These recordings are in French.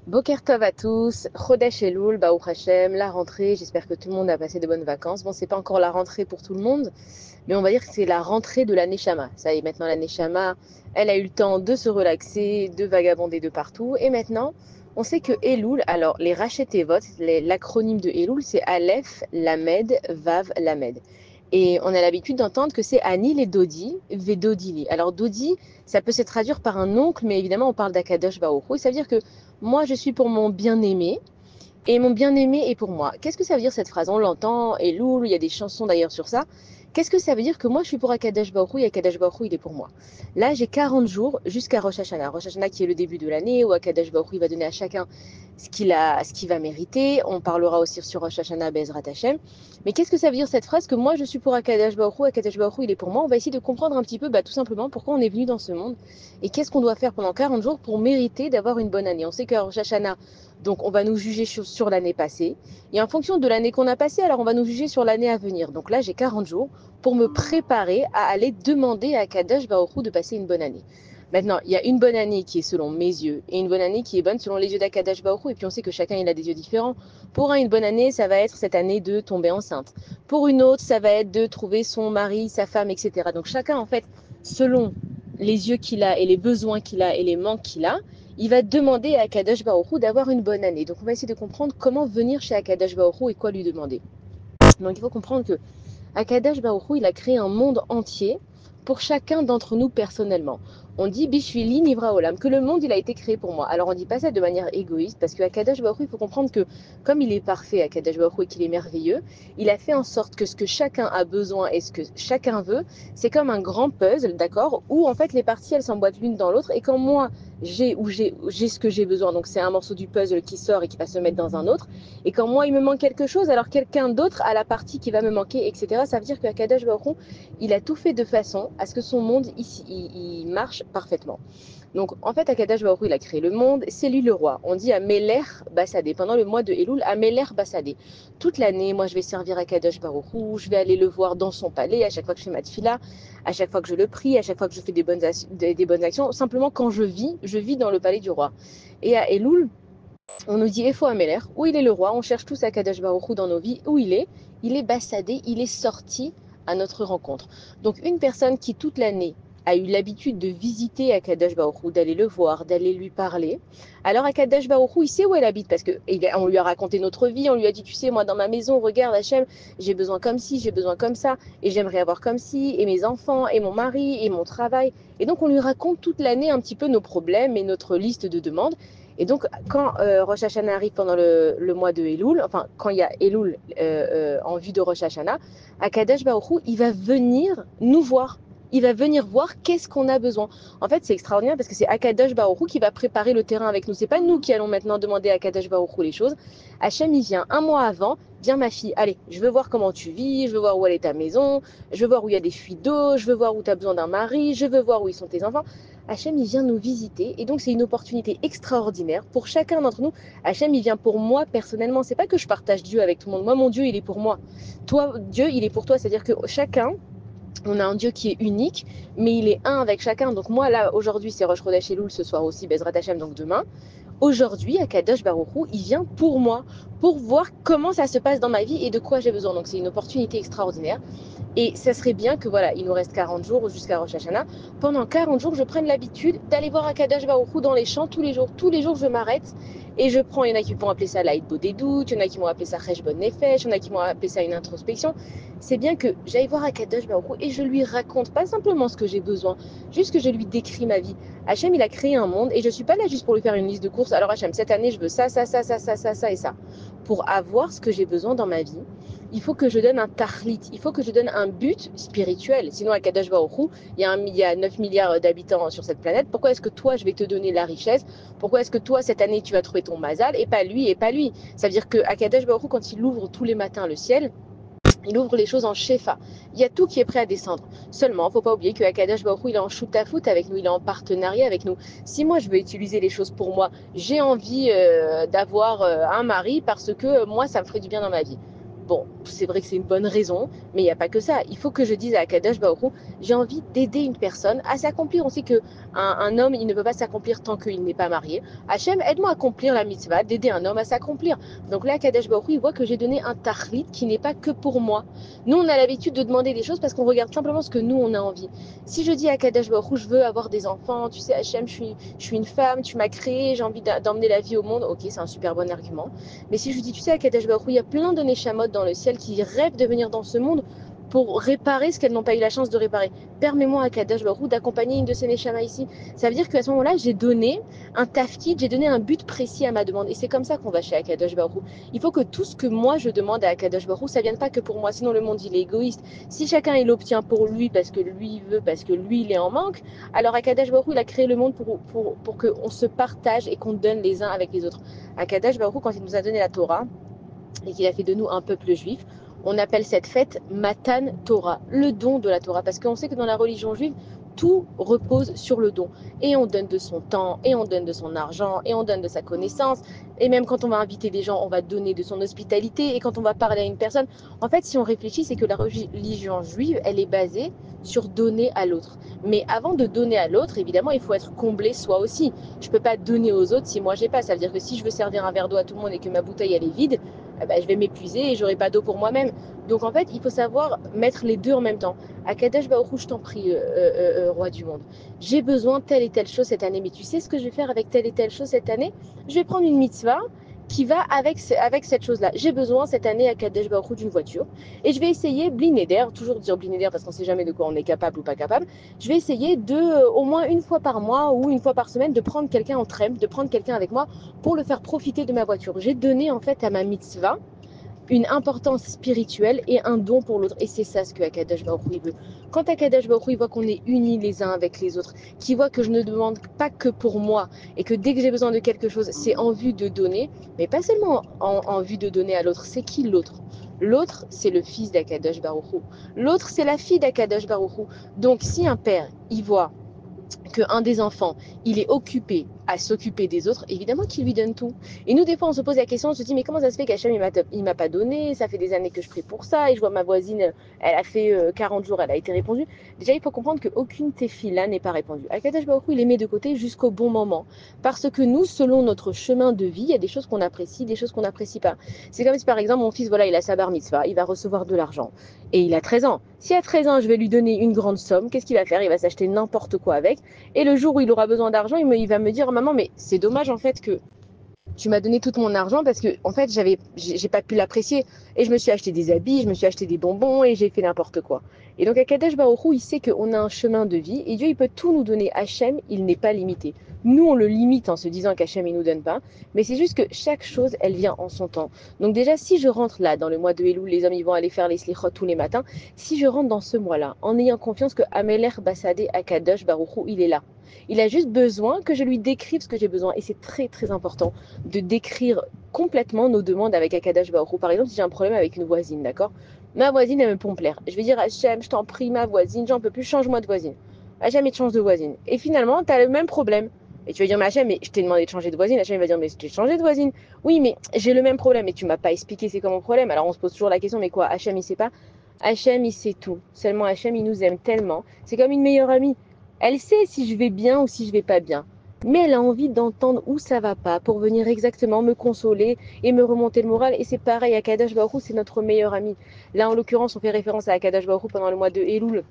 Boker Tov à tous, Chodesh Elul, Baruch Hashem, la rentrée, j'espère que tout le monde a passé de bonnes vacances. Bon, c'est pas encore la rentrée pour tout le monde, mais on va dire que c'est la rentrée de la Neshama. Ça y est, maintenant la Neshama, elle a eu le temps de se relaxer, de vagabonder de partout, et maintenant, on sait que Elul, alors les Rachet Tevot, l'acronyme de Elul, c'est Aleph, Lamed, Vav, Lamed. Et on a l'habitude d'entendre que c'est Anil et Dodi, Vedodili. Alors Dodi, ça peut se traduire par un oncle, mais évidemment on parle d'Akadosh Baruch Hu. Ça veut dire que moi je suis pour mon bien-aimé, et mon bien-aimé est pour moi. Qu'est-ce que ça veut dire cette phrase? On l'entend, Elul, il y a des chansons d'ailleurs sur ça. Qu'est-ce que ça veut dire que moi je suis pour Akadosh Baruch Hu et Akadosh Baruch Hu il est pour moi? Là j'ai 40 jours jusqu'à Rosh Hashanah. Rosh Hashanah qui est le début de l'année où Akadosh Baruch Hu il va donner à chacun ce qu'il va mériter. On parlera aussi sur Rosh Hashanah Bezrat Hashem. Mais qu'est-ce que ça veut dire cette phrase que moi je suis pour Akadosh Baruch Hu, Akadosh Baruch Hu il est pour moi? On va essayer de comprendre un petit peu tout simplement pourquoi on est venu dans ce monde et qu'est-ce qu'on doit faire pendant 40 jours pour mériter d'avoir une bonne année. On sait qu'à Rosh Hashanah, donc on va nous juger sur l'année passée. Et en fonction de l'année qu'on a passée, alors on va nous juger sur l'année à venir. Donc là, j'ai 40 jours pour me préparer à aller demander à Kadosh Baruch Hu de passer une bonne année. Maintenant, il y a une bonne année qui est selon mes yeux et une bonne année qui est bonne selon les yeux d'Akadash Baruch Hu. Et puis on sait que chacun il a des yeux différents. Pour un, une bonne année, ça va être cette année de tomber enceinte. Pour une autre, ça va être de trouver son mari, sa femme, etc. Donc chacun, en fait, selon les yeux qu'il a et les besoins qu'il a et les manques qu'il a, il va demander à Akadosh Baruch Hu d'avoir une bonne année. Donc on va essayer de comprendre comment venir chez Akadosh Baruch Hu et quoi lui demander. Donc il faut comprendre que Akadosh Baruch Hu, il a créé un monde entier pour chacun d'entre nous personnellement. On dit Bishvili Nivra Olam, que le monde il a été créé pour moi. Alors on dit pas ça de manière égoïste, parce que Akadosh Baruch Hu, il faut comprendre que comme il est parfait, Akadosh Baruch Hu, et qu'il est merveilleux, il a fait en sorte que ce que chacun a besoin et ce que chacun veut, c'est comme un grand puzzle, d'accord, où en fait les parties elles s'emboîtent l'une dans l'autre, et quand moi j'ai ce que j'ai besoin, donc c'est un morceau du puzzle qui sort et qui va se mettre dans un autre, et quand moi il me manque quelque chose, alors quelqu'un d'autre a la partie qui va me manquer, etc. Ça veut dire que Akadosh Baruch Hu, il a tout fait de façon à ce que son monde ici il marche parfaitement. Donc en fait Akadosh Baruch Hu, il a créé le monde, c'est lui le roi. On dit à Meler Bassadé pendant le mois de Elul, à Meler Bassadé. Toute l'année, moi je vais servir Akadosh Baruch Hu, je vais aller le voir dans son palais à chaque fois que je fais ma tefila, à chaque fois que je le prie, à chaque fois que je fais des bonnes actions. Simplement quand je vis dans le palais du roi. Et à Elul, on nous dit Efo Améler, où il est le roi, on cherche tous à Kadosh Baruch Hu dans nos vies, où il est bassadé, il est sorti à notre rencontre. Donc une personne qui toute l'année a eu l'habitude de visiter Akadosh Baruch Hu, d'aller le voir, d'aller lui parler. Alors Akadosh Baruch Hu, il sait où elle habite parce qu'on lui a raconté notre vie, on lui a dit, tu sais, moi dans ma maison, regarde Hachem, j'ai besoin comme ci, j'ai besoin comme ça, et j'aimerais avoir comme ci, et mes enfants, et mon mari, et mon travail. Et donc on lui raconte toute l'année un petit peu nos problèmes et notre liste de demandes. Et donc, quand Rosh Hashanah arrive pendant le mois de Elul, enfin, quand il y a Elul en vue de Rosh Hashanah, Akadosh Baruch Hu, il va venir nous voir. Il va venir voir qu'est-ce qu'on a besoin. En fait, c'est extraordinaire parce que c'est Akadosh Baruch Hu qui va préparer le terrain avec nous. C'est pas nous qui allons maintenant demander à Akadosh Baruch Hu les choses. Hachem, il vient un mois avant. Viens ma fille, allez, je veux voir comment tu vis, je veux voir où elle est ta maison, je veux voir où il y a des fuites d'eau, je veux voir où tu as besoin d'un mari, je veux voir où ils sont tes enfants. Hachem, il vient nous visiter et donc c'est une opportunité extraordinaire pour chacun d'entre nous. Hachem, il vient pour moi personnellement. C'est pas que je partage Dieu avec tout le monde. Moi, mon Dieu, il est pour moi. Toi, Dieu, il est pour toi. C'est-à-dire que chacun, on a un Dieu qui est unique, mais il est un avec chacun. Donc moi, là, aujourd'hui, c'est Rosh Chodesh Elul, ce soir aussi, Bezrat Hachem, donc demain. Aujourd'hui, Akadosh Baruch Hu, il vient pour moi, pour voir comment ça se passe dans ma vie et de quoi j'ai besoin. Donc c'est une opportunité extraordinaire. Et ça serait bien que voilà, il nous reste 40 jours jusqu'à Rosh Hashanah. Pendant 40 jours, je prenne l'habitude d'aller voir Akadosh Baruch Hu dans les champs tous les jours. Tous les jours, je m'arrête et je prends. Il y en a qui vont appeler ça l'Aïd Bodedut, il y en a qui vont appeler ça Cheshbon Nefesh, il y en a qui vont appeler ça une introspection. C'est bien que j'aille voir Akadosh Baruch Hu et je lui raconte pas simplement ce que j'ai besoin, juste que je lui décris ma vie. Hachem, il a créé un monde et je suis pas là juste pour lui faire une liste de courses. Alors Hachem, cette année, je veux ça, ça, ça, ça, ça, ça, ça et ça. Pour avoir ce que j'ai besoin dans ma vie, il faut que je donne un tahlit, il faut que je donne un but spirituel. Sinon, à Kadosh Baruch Hu, il y a 9 milliards d'habitants sur cette planète. Pourquoi est-ce que toi, je vais te donner la richesse? Pourquoi est-ce que toi, cette année, tu vas trouver ton mazal et pas lui et pas lui? Ça veut dire qu'à Kadosh Baruch Hu, quand il ouvre tous les matins le ciel, il ouvre les choses en shefa. Il y a tout qui est prêt à descendre. Seulement, il ne faut pas oublier que Akadosh Baruch Hu, il est en shoot à foot avec nous, il est en partenariat avec nous. Si moi, je veux utiliser les choses pour moi, j'ai envie d'avoir un mari parce que moi, ça me ferait du bien dans ma vie. Bon, c'est vrai que c'est une bonne raison, mais il n'y a pas que ça. Il faut que je dise à Akadosh Baruch Hu, j'ai envie d'aider une personne à s'accomplir. On sait qu'un homme, il ne peut pas s'accomplir tant qu'il n'est pas marié. Hachem, aide-moi à accomplir la mitzvah, d'aider un homme à s'accomplir. Donc là, Akadosh Baruch Hu, il voit que j'ai donné un tachlit qui n'est pas que pour moi. Nous, on a l'habitude de demander des choses parce qu'on regarde simplement ce que nous, on a envie. Si je dis à Akadosh Baruch Hu, je veux avoir des enfants, tu sais, Hachem, je suis une femme, tu m'as créé, j'ai envie d'emmener la vie au monde, ok, c'est un super bon argument. Mais si je dis, tu sais, Akadosh Baruch Hu, il y a plein de Neshamot dans le ciel qui rêvent de venir dans ce monde pour réparer ce qu'elles n'ont pas eu la chance de réparer. Permets-moi à Kadosh Baruch Hu d'accompagner une de ces Neshamas ici. Ça veut dire qu'à ce moment-là, j'ai donné un tafkid, j'ai donné un but précis à ma demande. Et c'est comme ça qu'on va chez Akadosh Baruch Hu. Il faut que tout ce que moi je demande à Akadosh Baruch Hu, ça ne vienne pas que pour moi. Sinon le monde il est égoïste. Si chacun il obtient pour lui parce que lui il veut, parce que lui il est en manque, alors Akadosh Baruch Hu il a créé le monde pour qu'on se partage et qu'on donne les uns avec les autres. Akadosh Baruch Hu, quand il nous a donné la Torah, et qu'il a fait de nous un peuple juif, on appelle cette fête Matan Torah, le don de la Torah, parce qu'on sait que dans la religion juive, tout repose sur le don. Et on donne de son temps, et on donne de son argent, et on donne de sa connaissance, et même quand on va inviter des gens, on va donner de son hospitalité, et quand on va parler à une personne, en fait, si on réfléchit, c'est que la religion juive, elle est basée sur donner à l'autre. Mais avant de donner à l'autre, évidemment, il faut être comblé soi aussi. Je ne peux pas donner aux autres si moi j'ai pas. Ça veut dire que si je veux servir un verre d'eau à tout le monde et que ma bouteille elle est vide, je vais m'épuiser et j'aurai pas d'eau pour moi-même. Donc en fait, il faut savoir mettre les deux en même temps. Akadosh Baruch Hu, je t'en prie, roi du monde. J'ai besoin de telle et telle chose cette année, mais tu sais ce que je vais faire avec telle et telle chose cette année? Je vais prendre une mitzvah qui va avec cette chose-là. J'ai besoin cette année à Kadesh Baruch Hu d'une voiture et je vais essayer blinéder, toujours dire blinéder parce qu'on ne sait jamais de quoi on est capable ou pas capable. Je vais essayer de, au moins une fois par mois ou une fois par semaine, de prendre quelqu'un en trem, de prendre quelqu'un avec moi pour le faire profiter de ma voiture. J'ai donné en fait à ma mitzvah une importance spirituelle et un don pour l'autre. Et c'est ça ce que Akadosh Baruch Hu veut. Quand Akadosh Baruch Hu voit qu'on est unis les uns avec les autres, qu'il voit que je ne demande pas que pour moi et que dès que j'ai besoin de quelque chose, c'est en vue de donner, mais pas seulement en vue de donner à l'autre. C'est qui l'autre? L'autre, c'est le fils d'Akadosh Baruch Hu. L'autre, c'est la fille d'Akadosh Baruch Hu. Donc si un père, il voit qu'un des enfants, il est occupé à s'occuper des autres, évidemment qu'il lui donne tout. Et nous, des fois, on se pose la question, on se dit, mais comment ça se fait qu'Hachem, il m'a pas donné, ça fait des années que je prie pour ça, et je vois ma voisine, elle a fait 40 jours, elle a été répondue. Déjà, il faut comprendre qu'aucune tefila n'est pas répondue. Akadosh Baruch Hu, il les met de côté jusqu'au bon moment. Parce que nous, selon notre chemin de vie, il y a des choses qu'on apprécie, des choses qu'on n'apprécie pas. C'est comme si, par exemple, mon fils, voilà, il a sa bar mitzvah, il va recevoir de l'argent. Et il a 13 ans. Si à 13 ans, je vais lui donner une grande somme, qu'est-ce qu'il va faire? Il va s'acheter n'importe quoi avec. Et le jour où il aura besoin d'argent, il va me dire, maman, mais c'est dommage en fait que tu m'as donné tout mon argent parce que en fait j'ai pas pu l'apprécier et je me suis acheté des habits, je me suis acheté des bonbons et j'ai fait n'importe quoi. Et donc Akadosh Baruch Hu, il sait qu'on a un chemin de vie et Dieu il peut tout nous donner. Hachem, il n'est pas limité. Nous on le limite en se disant qu'Hachem il nous donne pas, mais c'est juste que chaque chose elle vient en son temps. Donc déjà si je rentre là dans le mois de Elul, les hommes ils vont aller faire les slichot tous les matins. Si je rentre dans ce mois-là en ayant confiance que Ameler Bassadeh Akadosh Baruch Hu il est là. Il a juste besoin que je lui décrive ce que j'ai besoin et c'est très très important de décrire complètement nos demandes avec Akadosh Baruch Hu. Par exemple, si j'ai un problème avec une voisine, d'accord? Ma voisine, elle me pompe l'air. Je vais dire, Hachem, je t'en prie, ma voisine, j'en peux plus, change-moi de voisine. Hachem, il te change de voisine. Et finalement, tu as le même problème. Et tu vas dire, mais Hachem, mais je t'ai demandé de changer de voisine. Hachem, il va dire, mais je t'ai changé de voisine. Oui, mais j'ai le même problème et tu m'as pas expliqué c'est quoi mon problème. Alors on se pose toujours la question, mais quoi, Hachem, il sait pas? Hachem, il sait tout. Seulement, Hachem, il nous aime tellement. C'est comme une meilleure amie. Elle sait si je vais bien ou si je vais pas bien. Mais elle a envie d'entendre où ça va pas pour venir exactement me consoler et me remonter le moral. Et c'est pareil, Akadosh Baruch Hu, c'est notre meilleur ami. Là, en l'occurrence, on fait référence à Akadosh Baruch Hu pendant le mois de Elul,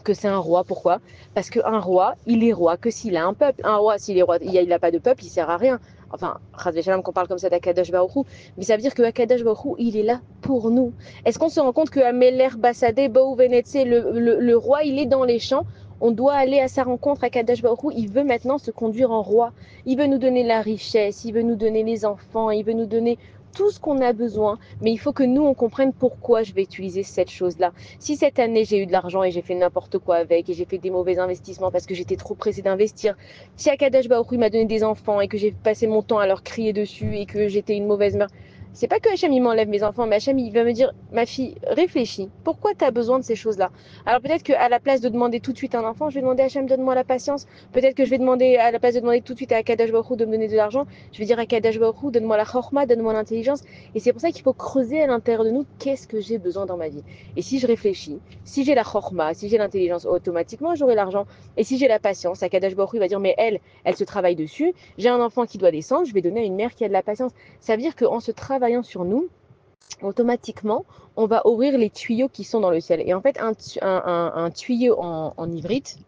que c'est un roi. Pourquoi? Parce qu'un roi, il est roi que s'il a un peuple. Un roi, s'il est roi, il n'a pas de peuple, il sert à rien. Enfin, Chas Shalom qu'on parle comme ça d'Akadosh Baruch Hu, mais ça veut dire que Akadosh Baruch Hu, il est là pour nous. Est-ce qu'on se rend compte que Ameler Bassadeh Bou Venetse, le roi, il est dans les champs? On doit aller à sa rencontre. Akadosh Baruch Hu, il veut maintenant se conduire en roi. Il veut nous donner la richesse, il veut nous donner les enfants, il veut nous donner tout ce qu'on a besoin, mais il faut que nous, on comprenne pourquoi je vais utiliser cette chose-là. Si cette année, j'ai eu de l'argent et j'ai fait n'importe quoi avec, et j'ai fait des mauvais investissements parce que j'étais trop pressée d'investir, si Akadosh Baruch Hu m'a donné des enfants et que j'ai passé mon temps à leur crier dessus et que j'étais une mauvaise mère, C'est pas que Hachem il m'enlève mes enfants, mais Hachem il va me dire, ma fille, réfléchis, pourquoi tu as besoin de ces choses-là? Alors peut-être qu'à la place de demander tout de suite un enfant, je vais demander à Hachem, donne-moi la patience. Peut-être que je vais demander, à la place de demander tout de suite à Akadosh Baruch Hu de me donner de l'argent, je vais dire à Akadosh Baruch Hu, donne-moi la chorma, donne-moi l'intelligence. Et c'est pour ça qu'il faut creuser à l'intérieur de nous, qu'est-ce que j'ai besoin dans ma vie? Et si je réfléchis, si j'ai la chorma, si j'ai l'intelligence, automatiquement j'aurai l'argent. Et si j'ai la patience, Akadosh Baruch Hu va dire, mais elle se travaille dessus. J'ai un enfant qui doit descendre, je vais donner à une mère qui a de la patience. Ça veut dire qu'en se travaillant sur nous, automatiquement, on va ouvrir les tuyaux qui sont dans le ciel. Et en fait, un tuyau en ivrite,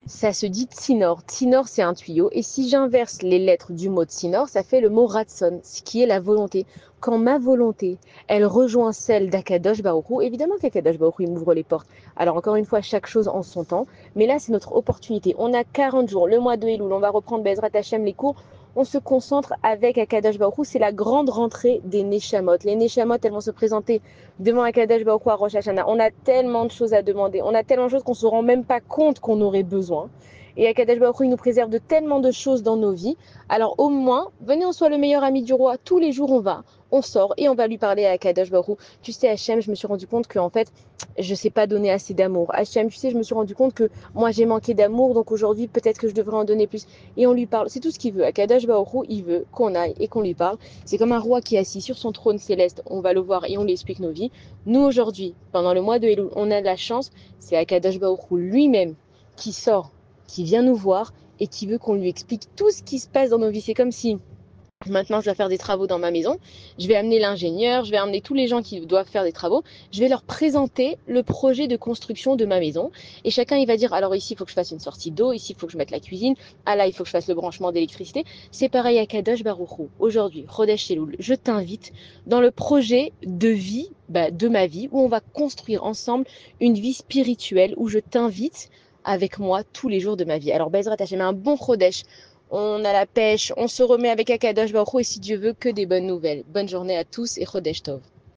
ça se dit tsinor. Tsinor, c'est un tuyau. Et si j'inverse les lettres du mot tsinor, ça fait le mot ratson, ce qui est la volonté. Quand ma volonté, elle rejoint celle d'Akadosh Baruch Hu, évidemment qu'Akadosh Baruch Hu, il m'ouvre les portes. Alors encore une fois, chaque chose en son temps. Mais là, c'est notre opportunité. On a 40 jours, le mois de Elul, on va reprendre Bezrat Hashem les cours. On se concentre avec Akadosh Baruch Hu. C'est la grande rentrée des Neshamot. Les Neshamot, elles vont se présenter devant Akadosh Baruch Hu à Rosh Hashanah. On a tellement de choses à demander. On a tellement de choses qu'on ne se rend même pas compte qu'on aurait besoin. Et Akadosh Baruch Hu, il nous préserve de tellement de choses dans nos vies. Alors au moins, venez, on soit le meilleur ami du roi. Tous les jours, on sort et on va lui parler à Akadosh Baruch Hu. Tu sais, Hachem, je me suis rendu compte qu'en fait, je ne sais pas donner assez d'amour. Hachem, tu sais, je me suis rendu compte que moi, j'ai manqué d'amour. Donc aujourd'hui, peut-être que je devrais en donner plus. Et on lui parle. C'est tout ce qu'il veut. Akadosh Baruch Hu, il veut qu'on aille et qu'on lui parle. C'est comme un roi qui est assis sur son trône céleste. On va le voir et on lui explique nos vies. Nous, aujourd'hui, pendant le mois de Elul, on a de la chance. C'est Akadosh Baruch Hu lui-même qui sort, qui vient nous voir et qui veut qu'on lui explique tout ce qui se passe dans nos vies. C'est comme si maintenant je dois faire des travaux dans ma maison, je vais amener l'ingénieur, je vais amener tous les gens qui doivent faire des travaux, je vais leur présenter le projet de construction de ma maison et chacun il va dire alors ici il faut que je fasse une sortie d'eau, ici il faut que je mette la cuisine, ah là il faut que je fasse le branchement d'électricité. C'est pareil à Kadosh Baruch Hu. Aujourd'hui, Chodesh Elul, je t'invite dans le projet de vie de ma vie où on va construire ensemble une vie spirituelle où je t'invite avec moi tous les jours de ma vie. Alors Bezrat Hashem, un bon Chodesh, on a la pêche, on se remet avec Akadosh Baruch Hu et si Dieu veut, que des bonnes nouvelles. Bonne journée à tous et Chodesh Tov.